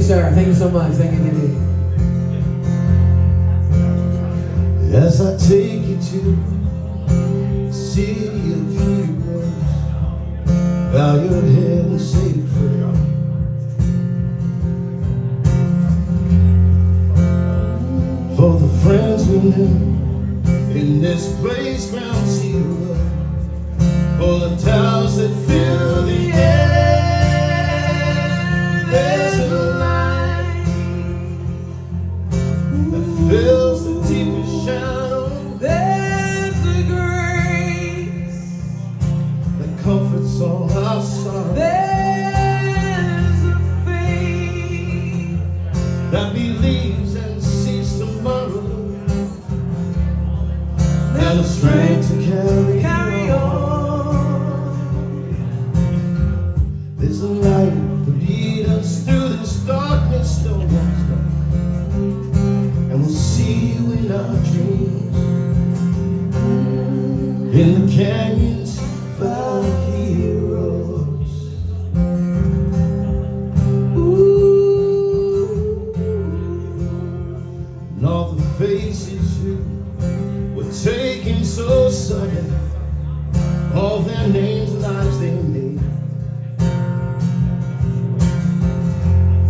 sir. Thank you so much. Thank you, thank you. As I take you to the city of heroes, bow your head and say a prayer. For the friends we knew in this place, ground zero, for the towers that fill the air. There's a light that fills the deepest shadow. There's a grace that comforts all our sorrow. There's a faith that believes and sees tomorrow, and the strength to carry on. There's a light to lead us through this darkness, no one's done, and we'll see you in our dreams, in the canyons of our heroes. And all the faces who were taken so sudden, all their names, lives they made,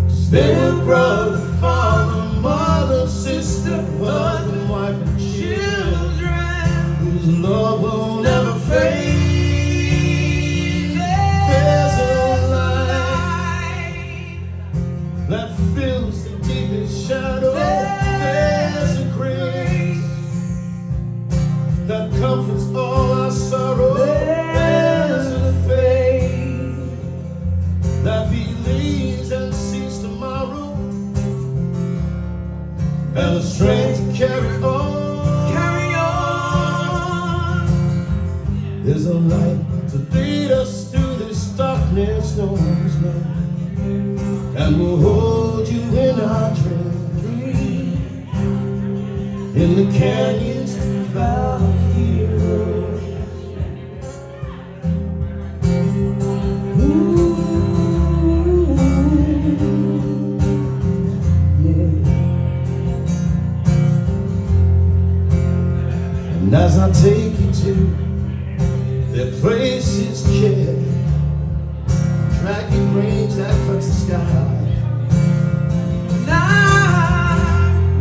'cause they were brother, father, mother, sister, husband, wife, and children, whose love will never fade. There's a light that fills the deepest shadow. There's a grace that comforts all our sorrow. There's a faith that believes and sees tomorrow, and the strength to carry on. There's a light to lead us through this darkness no one's known, and we'll hold you in our dreams, in the canyons of our heroes. Ooh, yeah. And as I take you to their places care, dragging range that cuts the sky,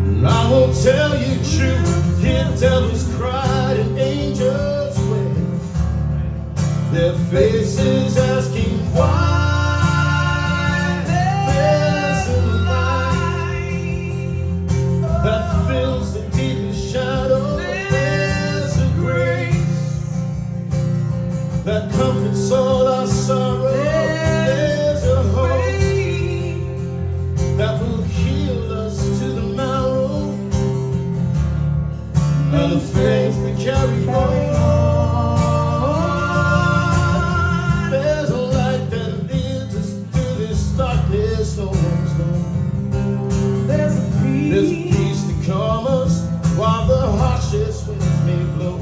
and I won't tell you truth, hear devils cry and angels wail, their faces asking why. There's a light that fills the deepest shadow. There's a grace that comforts all our sorrow. There's a hope that will heal us to the marrow, and the faith to carry on. There's a light that leads us through this darkness no one's known. There's a peace to calm us while the harshest winds may blow.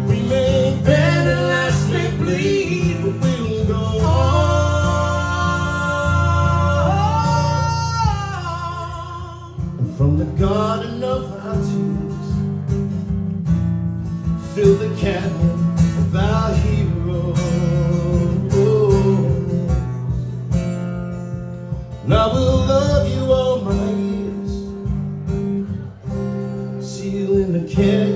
We may bend and last may bleed, but we will go on. And from the garden of our tears, fill the canyon of our heroes. And I will love you all my years, see you in the canyon.